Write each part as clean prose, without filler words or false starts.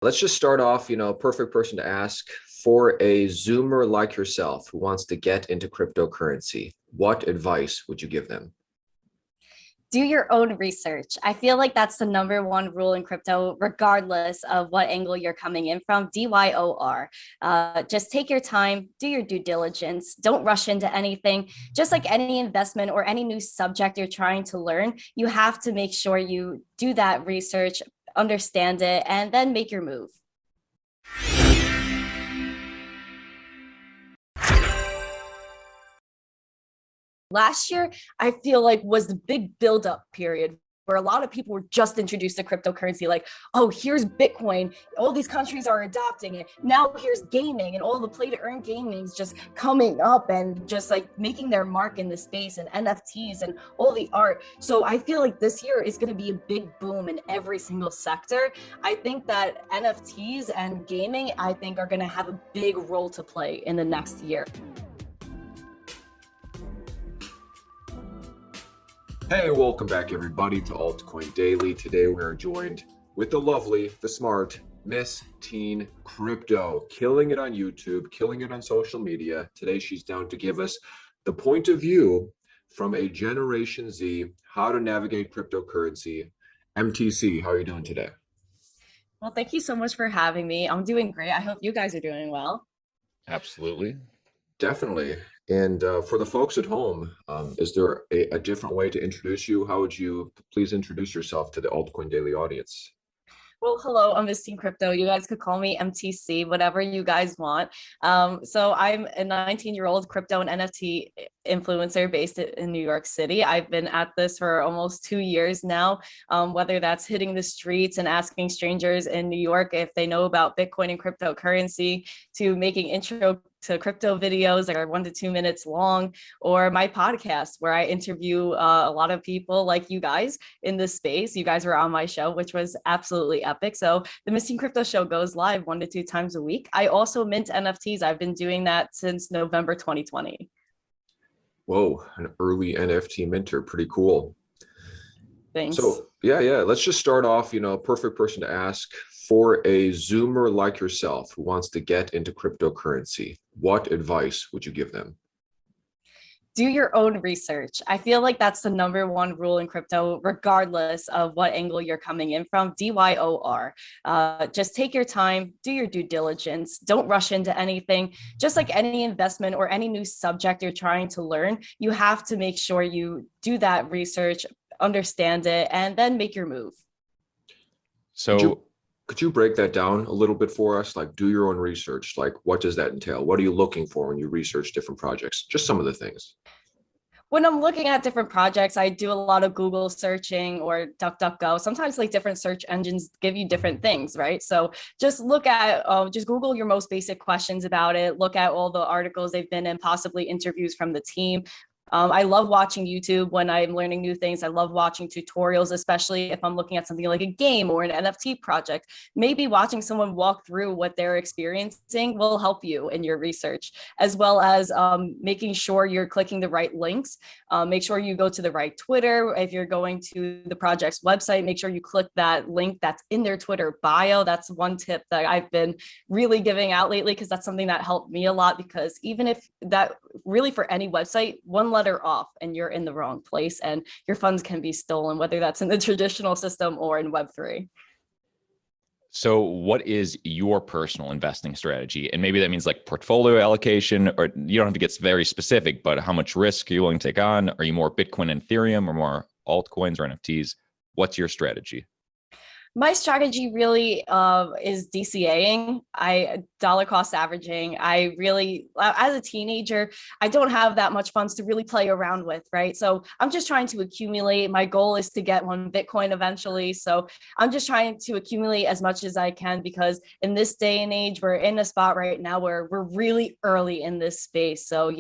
Let's just start off, perfect person to ask for a Zoomer like yourself who wants to get into cryptocurrency. What advice would you give them? Do your own research. I feel like that's the number one rule in crypto, regardless of what angle you're coming in from. DYOR. Just take your time, do your due diligence, don't rush into anything. Just like any investment or any new subject you're trying to learn, you have to make sure you do that research, understand it, and then make your move. Last year, I feel like was the big build-up period where a lot of people were just introduced to cryptocurrency, like, oh, here's Bitcoin, all these countries are adopting it. Now here's gaming and all the play to earn gaming is just coming up and just like making their mark in the space, and NFTs and all the art. So I feel like this year is going to be a big boom in every single sector. I think that NFTs and gaming, I think, are going to have a big role to play in the next year. Hey, welcome back everybody to Altcoin Daily. Today we are joined with the lovely, the smart Miss Teen Crypto, killing it on YouTube, killing it on social media. Today she's down to give us the point of view from a Generation Z, how to navigate cryptocurrency. MTC, how are you doing today? Well, thank you so much for having me. I'm doing great. I hope you guys are doing well. Absolutely. Definitely. And for the folks at home, is there a different way to introduce you? How would you please introduce yourself to the Altcoin Daily audience? Well, hello, I'm Miss Teen Crypto. You guys could call me MTC, whatever you guys want. So I'm a 19-year-old crypto and NFT influencer based in New York City. I've been at this for almost 2 years now, whether that's hitting the streets and asking strangers in New York if they know about Bitcoin and cryptocurrency, to making intro to crypto videos that are 1 to 2 minutes long, or my podcast where I interview a lot of people like you guys in this space. You guys were on my show, which was absolutely epic. So the Missing Crypto show goes live 1 to 2 times a week. I also mint NFTs. I've been doing that since November 2020. Whoa, an early NFT minter, pretty cool. Thanks. So yeah, let's just start off, perfect person to ask for a Zoomer like yourself who wants to get into cryptocurrency. What advice would you give them? Do your own research. I feel like that's the number one rule in crypto, regardless of what angle you're coming in from. DYOR. Just take your time, do your due diligence, don't rush into anything. Just like any investment or any new subject you're trying to learn, you have to make sure you do that research, understand it, and then make your move. So Could you break that down a little bit for us? Like, do your own research. Like, what does that entail? What are you looking for when you research different projects? Just some of the things. When I'm looking at different projects, I do a lot of Google searching or DuckDuckGo. Sometimes like different search engines give you different things, right? So just look at, just Google your most basic questions about it. Look at all the articles they've been in, possibly interviews from the team. I love watching YouTube when I'm learning new things. I love watching tutorials, especially if I'm looking at something like a game or an NFT project. Maybe watching someone walk through what they're experiencing will help you in your research, as well as making sure you're clicking the right links. Make sure you go to the right Twitter. If you're going to the project's website, make sure you click that link that's in their Twitter bio. That's one tip that I've been really giving out lately, because that's something that helped me a lot. Because even if that really, for any website, one letter off and you're in the wrong place and your funds can be stolen, whether that's in the traditional system or in Web3. So what is your personal investing strategy? And maybe that means like portfolio allocation, or you don't have to get very specific, but how much risk are you willing to take on? Are you more Bitcoin and Ethereum, or more altcoins or NFTs? What's your strategy? My strategy really is DCAing. I dollar cost averaging. I really, as a teenager, I don't have that much funds to really play around with, right? So I'm just trying to accumulate. My goal is to get one Bitcoin eventually. So I'm just trying to accumulate as much as I can, because in this day and age, we're in a spot right now where we're really early in this space. So,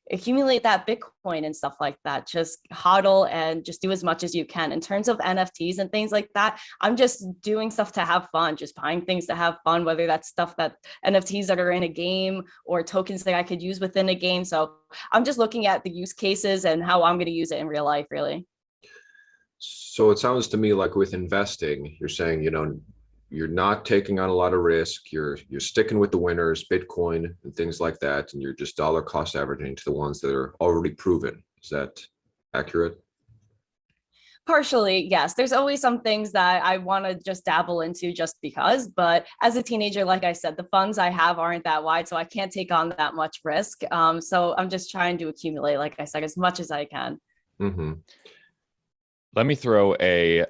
accumulate that Bitcoin and stuff like that. Just hodl and just do as much as you can. In terms of NFTs and things like that, I'm just doing stuff to have fun, just buying things to have fun, whether that's stuff that NFTs that are in a game or tokens that I could use within a game. So I'm just looking at the use cases and how I'm going to use it in real life, really. So it sounds to me like with investing, you're saying, you're not taking on a lot of risk. You're sticking with the winners, Bitcoin and things like that, and you're just dollar cost averaging to the ones that are already proven. Is that accurate? Partially, yes. There's always some things that I want to just dabble into just because, but as a teenager, like I said, the funds I have aren't that wide, so I can't take on that much risk. So I'm just trying to accumulate, like I said, as much as I can. Mm-hmm. Let me throw a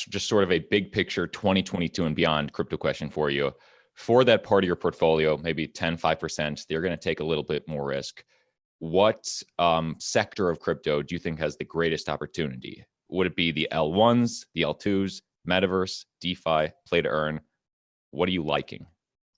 just sort of a big picture 2022 and beyond crypto question for you. For that part of your portfolio, maybe 10, 5%, they're going to take a little bit more risk. What sector of crypto do you think has the greatest opportunity? Would it be the L1s, the L2s, metaverse, DeFi, play to earn? What are you liking?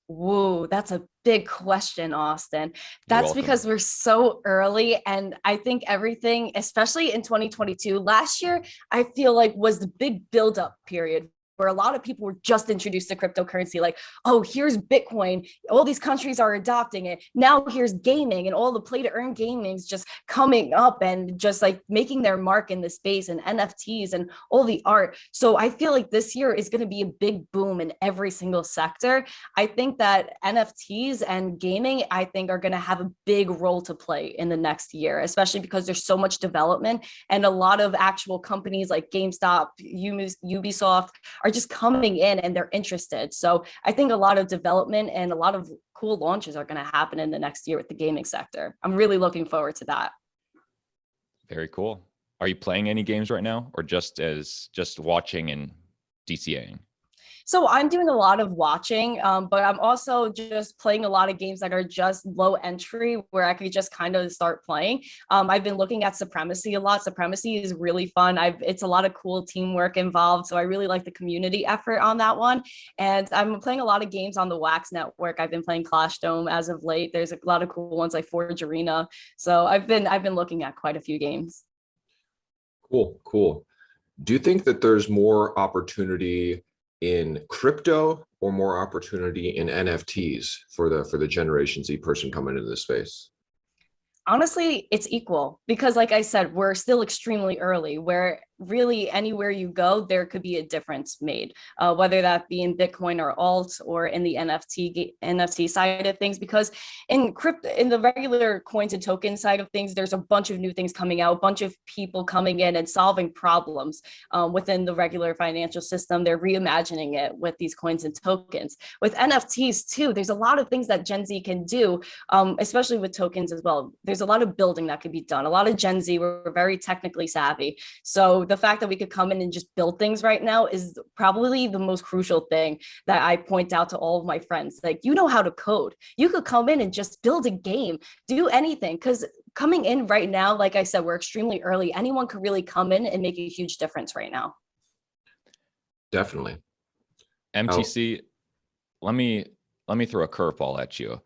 Whoa, that's a big question, Austin. You're That's welcome. because we're so early. And I think everything, especially in 2022, last year, I feel like was the big buildup period where a lot of people were just introduced to cryptocurrency. Like, oh, here's Bitcoin. All these countries are adopting it. Now here's gaming, and all the play to earn gaming's just coming up and just like making their mark in the space, and NFTs and all the art. So I feel like this year is going to be a big boom in every single sector. I think that NFTs and gaming, I think, are going to have a big role to play in the next year, especially because there's so much development and a lot of actual companies like GameStop, Ubisoft are just coming in and they're interested. So I think a lot of development and a lot of cool launches are going to happen in the next year with the gaming sector. I'm really looking forward to that. Very cool. Are you playing any games right now, or just watching and DCAing? So I'm doing a lot of watching, but I'm also just playing a lot of games that are just low entry where I could just kind of start playing. I've been looking at Supremacy a lot. Supremacy is really fun. It's a lot of cool teamwork involved. So I really like the community effort on that one. And I'm playing a lot of games on the Wax Network. I've been playing Clash Dome as of late. There's a lot of cool ones like Forge Arena. So I've been looking at quite a few games. Cool. Do you think that there's more opportunity in crypto or more opportunity in NFTs for the Generation Z person coming into this space? Honestly, it's equal because, like I said, we're still extremely early where really anywhere you go, there could be a difference made, whether that be in Bitcoin or alt or in the NFT side of things. Because in crypto, in the regular coins and tokens side of things, there's a bunch of new things coming out, a bunch of people coming in and solving problems within the regular financial system. They're reimagining it with these coins and tokens. With NFTs too, there's a lot of things that Gen Z can do, especially with tokens as well. There's a lot of building that can be done. A lot of Gen Z were very technically savvy. So the fact that we could come in and just build things right now is probably the most crucial thing that I point out to all of my friends. Like, you know how to code. You could come in and just build a game, do anything. Because coming in right now, like I said, we're extremely early. Anyone could really come in and make a huge difference right now. Definitely. MTC, let me throw a curveball at you.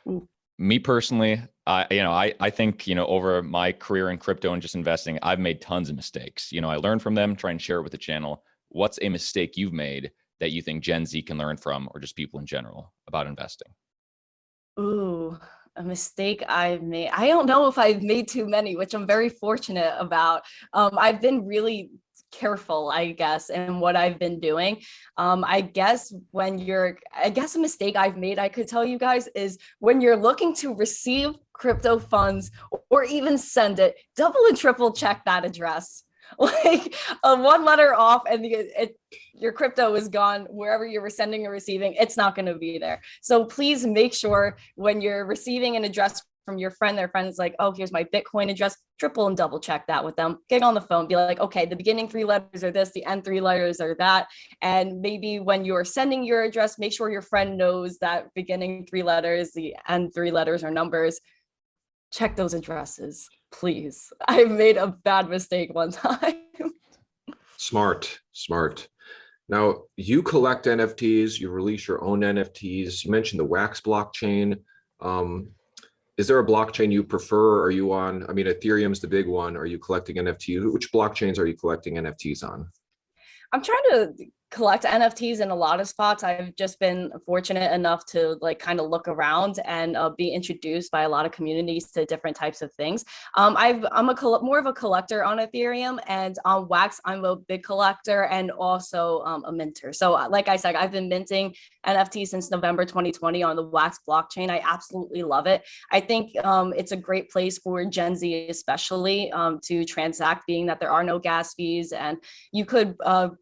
Mm. Me personally, I think, over my career in crypto and just investing, I've made tons of mistakes. I learn from them, try and share it with the channel. What's a mistake you've made that you think Gen Z can learn from, or just people in general, about investing? Ooh, a mistake I've made. I don't know if I've made too many, which I'm very fortunate about. I've been really careful, I guess, in what I've been doing. I guess a mistake I've made, I could tell you guys, is when you're looking to receive crypto funds or even send it, double and triple check that address. Like one letter off and your crypto is gone. Wherever you were sending or receiving, it's not going to be there. So please make sure when you're receiving an address from your friend, their friend's like, oh, here's my Bitcoin address, triple and double check that with them. Get on the phone, be like, okay, the beginning 3 letters are this, the end 3 letters are that. And maybe when you're sending your address, make sure your friend knows that beginning 3 letters, the end 3 letters are numbers. Check those addresses, please. I made a bad mistake one time. Smart. Now, you collect NFTs, you release your own NFTs. You mentioned the Wax blockchain. Is there a blockchain you prefer? Are you on, Ethereum's the big one. Are you collecting NFTs? Which blockchains are you collecting NFTs on? I'm trying to collect NFTs in a lot of spots. I've just been fortunate enough to like kind of look around and be introduced by a lot of communities to different types of things. I'm more of a collector on Ethereum, and on Wax, I'm a big collector and also a minter. So like I said, I've been minting NFTs since November 2020 on the Wax blockchain. I absolutely love it. I think it's a great place for Gen Z especially to transact, being that there are no gas fees, and you could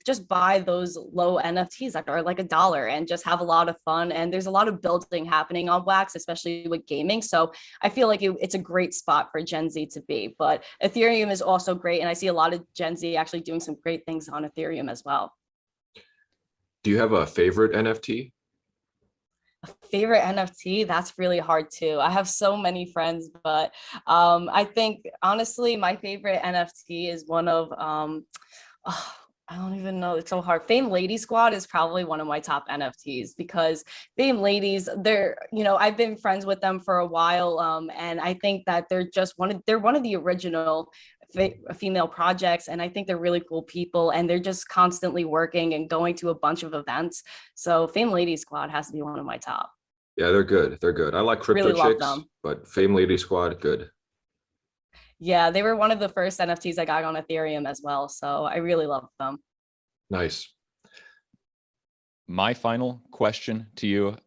just buy those low NFTs that are like $1 and just have a lot of fun. And there's a lot of building happening on Wax, especially with gaming. So I feel like it's a great spot for Gen Z to be. But Ethereum is also great. And I see a lot of Gen Z actually doing some great things on Ethereum as well. Do you have a favorite NFT? Favorite NFT? That's really hard too. I have so many friends, but I think honestly, my favorite NFT is one of oh, I don't even know. It's so hard. Fame Lady Squad is probably one of my top NFTs because Fame Ladies, I've been friends with them for a while. And I think that they're one of the original female projects. And I think they're really cool people, and they're just constantly working and going to a bunch of events. So Fame Lady Squad has to be one of my top. Yeah, they're good. They're good. I like Crypto Really love Chicks, them. but Fame Lady Squad, good. Yeah, they were one of the first NFTs I got on Ethereum as well. So I really love them. Nice. My final question to you,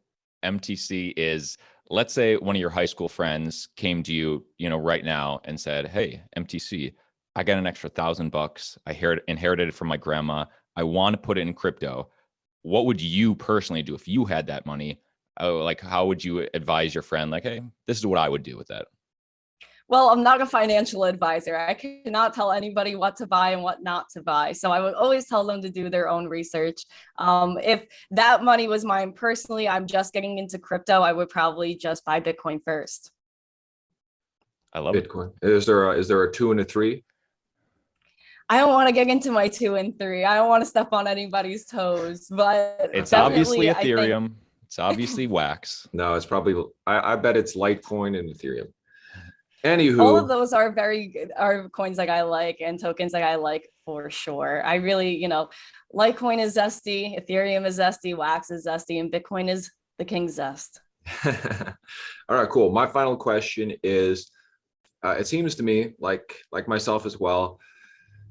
MTC, is let's say one of your high school friends came to you, right now and said, "Hey, MTC, I got an extra $1,000. I inherited it from my grandma. I want to put it in crypto." What would you personally do if you had that money? Like, how would you advise your friend? Like, hey, this is what I would do with that. Well, I'm not a financial advisor. I cannot tell anybody what to buy and what not to buy. So I would always tell them to do their own research. If that money was mine personally, I'm just getting into crypto, I would probably just buy Bitcoin first. I love Bitcoin. Is there a 2 and a 3? I don't want to get into my 2 and 3. I don't want to step on anybody's toes, but It's obviously definitely, Ethereum. It's obviously Wax. No, it's probably, I bet it's Litecoin and Ethereum. all of Anywho, those are very good, are coins like I like and tokens like I like for sure. I really, Litecoin is zesty, Ethereum is zesty, Wax is zesty, and Bitcoin is the king zest. all right, cool. My final question is, it seems to me like myself as well,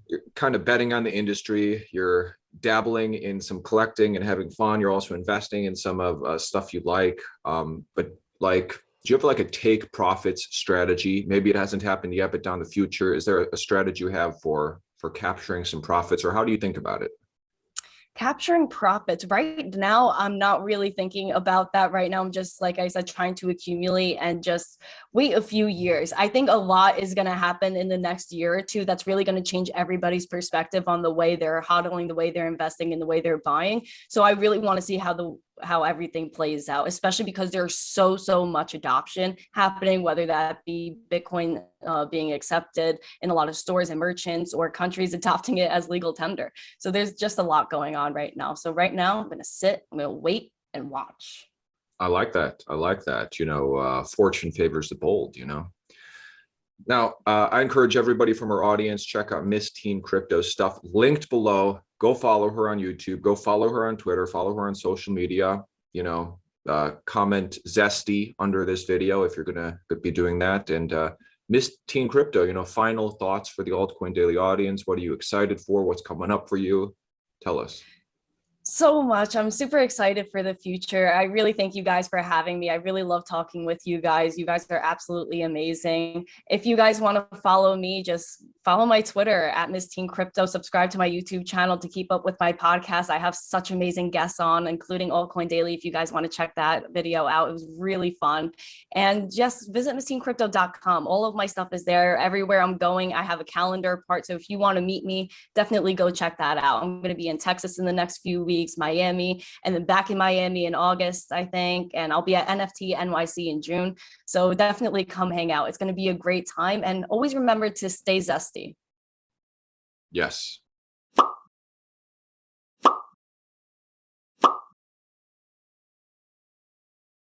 you're kind of betting on the industry. You're dabbling in some collecting and having fun. You're also investing in some of stuff you like. But like, do you have like a take profits strategy? Maybe it hasn't happened yet, but down the future, is there a strategy you have for capturing some profits, or how do you think about it? Capturing profits right now, I'm not really thinking about that right now. I'm just, like I said, trying to accumulate and just wait a few years. I think a lot is going to happen in the next year or two that's really going to change everybody's perspective on the way they're hodling, the way they're investing, and the way they're buying. So I really want to see how everything plays out, especially because there's so much adoption happening, whether that be Bitcoin being accepted in a lot of stores and merchants, or countries adopting it as legal tender. So there's just a lot going on right now. So right now I'm going to sit, I'm going to wait and watch. I like that. Fortune favors the bold, Now, I encourage everybody from our audience, check out Miss Teen Crypto stuff linked below. Go follow her on YouTube. Go follow her on Twitter. Follow her on social media. Comment zesty under this video if you're going to be doing that. And Miss Teen Crypto, final thoughts for the Altcoin Daily audience. What are you excited for? What's coming up for you? Tell us. So much. I'm super excited for the future. I really thank you guys for having me. I really love talking with you guys. You guys are absolutely amazing. If you guys want to follow me, just follow my Twitter at Miss Teen Crypto. Subscribe to my YouTube channel to keep up with my podcast. I have such amazing guests on, including Altcoin Daily. If you guys want to check that video out, it was really fun. And just visit missteencrypto.com. All of my stuff is there. Everywhere I'm going, I have a calendar part. So if you want to meet me, definitely go check that out. I'm going to be in Texas in the next few weeks, Miami, and then back in Miami in August, I think, and I'll be at NFT NYC in June. So definitely come hang out. It's going to be a great time, and always remember to stay zesty. Yes.